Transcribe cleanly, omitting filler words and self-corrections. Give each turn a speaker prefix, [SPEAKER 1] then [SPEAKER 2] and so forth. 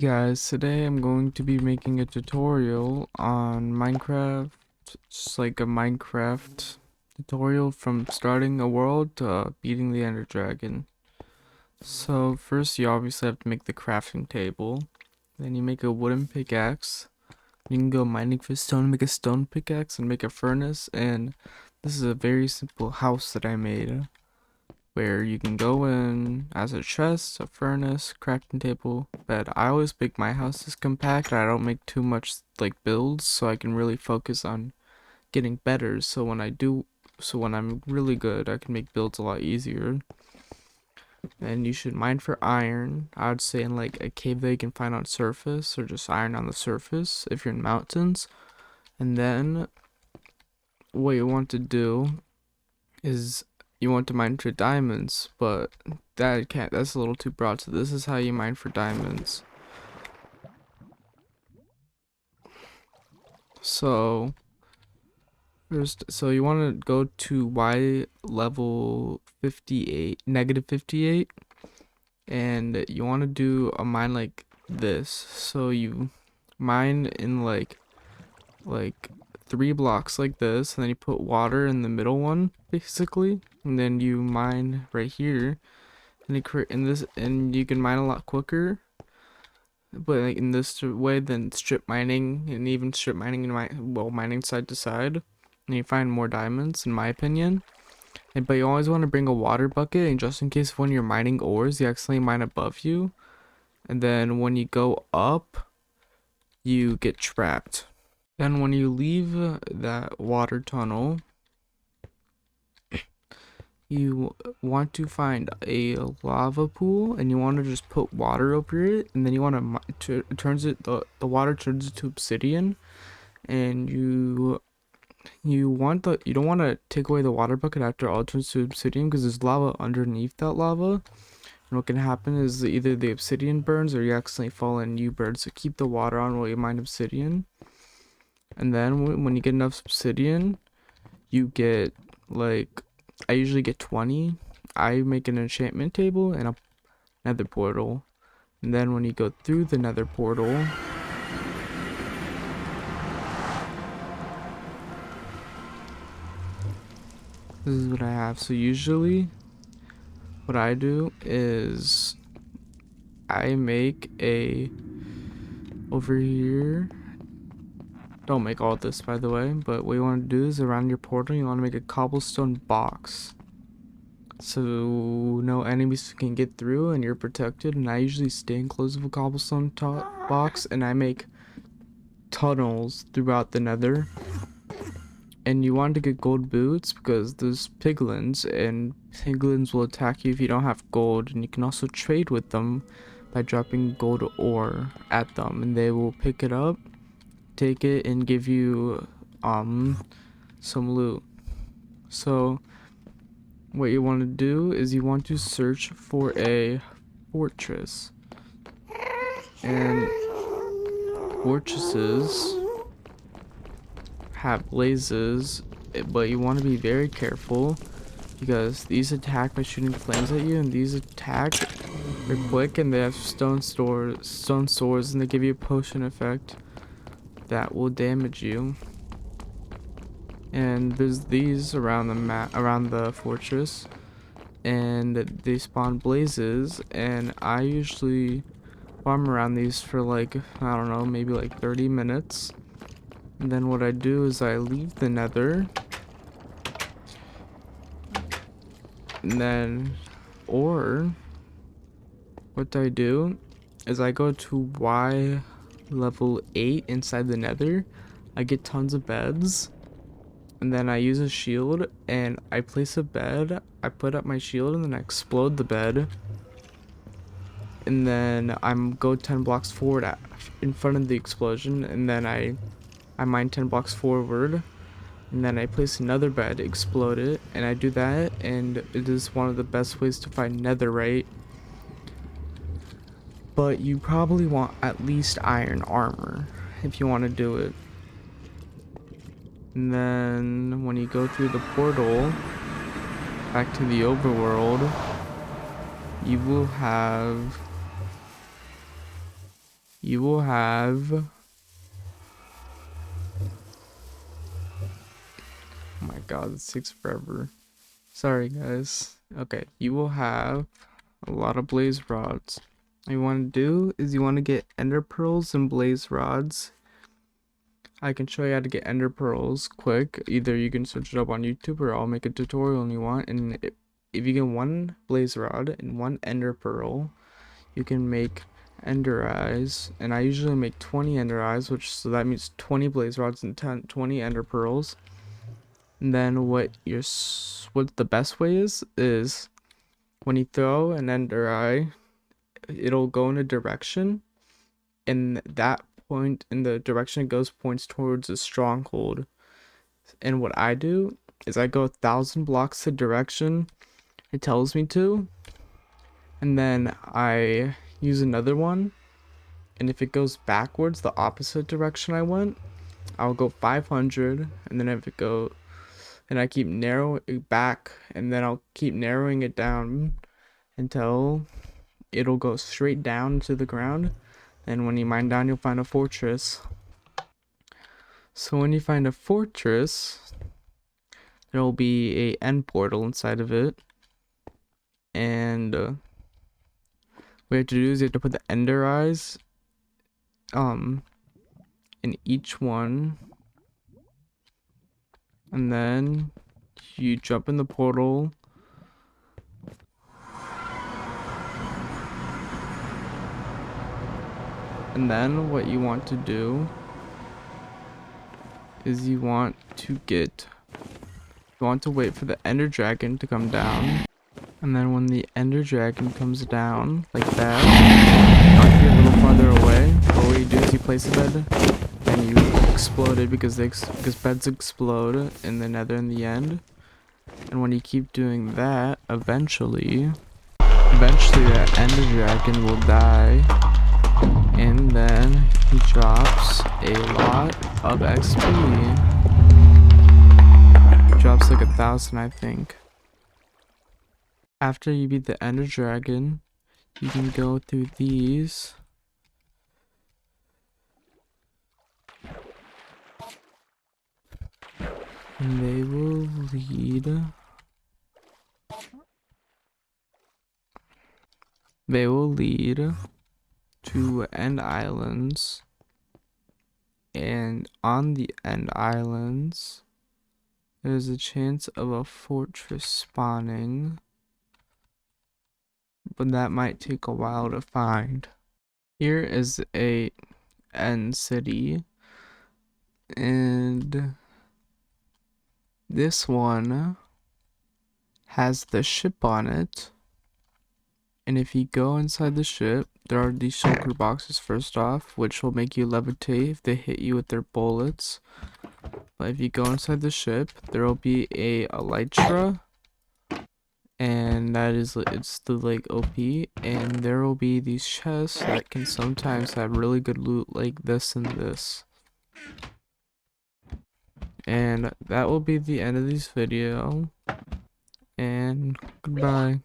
[SPEAKER 1] Guys, today I'm going to be making a tutorial on Minecraft, just like a Minecraft tutorial from starting a world to beating the Ender Dragon. So first you obviously have to make the crafting table, then you make a wooden pickaxe, you can go mining for stone, make a stone pickaxe and make a furnace, and this is a very simple house that I made where you can go in as a chest, a furnace, crafting table, bed. I always make my houses compact. I don't make too much like builds so I can really focus on getting better. So when I'm really good, I can make builds a lot easier. And you should mine for iron. I would say in like a cave that you can find on surface or just iron on the surface if you're in mountains. And then what you want to do is you want to mine for diamonds, but that's a little too broad. So this is how you mine for diamonds. So first, so you want to go to Y level 58, negative 58, and you want to do a mine like this. So you mine in like 3 blocks like this, and then you put water in the middle one basically, and then you mine right here, and you create in this, and you can mine a lot quicker. But like in this way than strip mining, and even strip mining in mining side to side, and you find more diamonds in my opinion. But you always want to bring a water bucket, and just in case when you're mining ores you accidentally mine above you, and then when you go up you get trapped. Then when you leave that water tunnel, you want to find a lava pool, and you want to just put water over it, and then you want to the water turns into obsidian, and you don't want to take away the water bucket after all turns to obsidian because there's lava underneath that lava. And what can happen is either the obsidian burns or you accidentally fall and you burn. So keep the water on while you mine obsidian. And then when you get enough obsidian, you get like, I usually get 20. I make an enchantment table and a nether portal. And then when you go through the nether portal, this is what I have. So usually what I do is I make a over here. Don't make all this, by the way, but what you want to do is around your portal you want to make a cobblestone box so no enemies can get through and you're protected. And I usually stay enclosed with a cobblestone box, and I make tunnels throughout the nether. And you want to get gold boots because there's piglins, and piglins will attack you if you don't have gold, and you can also trade with them by dropping gold ore at them, and they will pick it up, take it, and give you some loot. So what you want to do is you want to search for a fortress, and fortresses have blazes, but you want to be very careful because these attack by shooting flames at you, and these attack are quick, and they have stone swords, and they give you a potion effect that will damage you. And there's these around around the fortress, and they spawn blazes, and I usually farm around these for like, I don't know, maybe like 30 minutes. And then what I do is I leave the nether, and then, or what I do is I go to Y level 8 inside the nether. I get tons of beds, and then I use a shield and I place a bed. I put up my shield and then I explode the bed, and then I'm go 10 blocks forward in front of the explosion, and then I mine 10 blocks forward, and then I place another bed, explode it, and I do that, and it is one of the best ways to find netherite. But you probably want at least iron armor if you want to do it. And then when you go through the portal back to the overworld, you will have you will have, oh my god, it takes forever. Sorry guys. Okay, you will have a lot of blaze rods. What you want to do is you want to get ender pearls and blaze rods. I can show you how to get ender pearls quick. Either you can search it up on YouTube or I'll make a tutorial and you want. And if you get one blaze rod and one ender pearl, you can make ender eyes. And I usually make 20 ender eyes, which so that means 20 blaze rods and 20 ender pearls. And then what the best way is when you throw an ender eye, it'll go in a direction, and that point in the direction it goes points towards a stronghold. And what I do is I go 1,000 blocks the direction it tells me to, and then I use another one, and if it goes backwards the opposite direction I went, I'll go 500, and then if it go, and I keep narrowing it back, and then I'll keep narrowing it down until it'll go straight down to the ground. And when you mine down, you'll find a fortress. So when you find a fortress, there will be a end portal inside of it, and what you have to do is you have to put the ender eyes in each one, and then you jump in the portal, and then what you want to do is you want to wait for the ender dragon to come down, and then when the ender dragon comes down like that, I'll be a little farther away. But what you do is you place a bed, and you explode it because beds explode in the nether in the end. And when you keep doing that, eventually that ender dragon will die, and then he drops a lot of XP. He drops like 1,000, I think. After you beat the ender dragon, you can go through these. And they will lead to end islands, and on the end islands there's a chance of a fortress spawning, but that might take a while to find. Here is a end city, and this one has the ship on it. And if you go inside the ship, there are these shulker boxes first off, which will make you levitate if they hit you with their bullets. But if you go inside the ship, there will be a elytra, and it's the like OP, and there will be these chests that can sometimes have really good loot like this and this. And that will be the end of this video, and goodbye.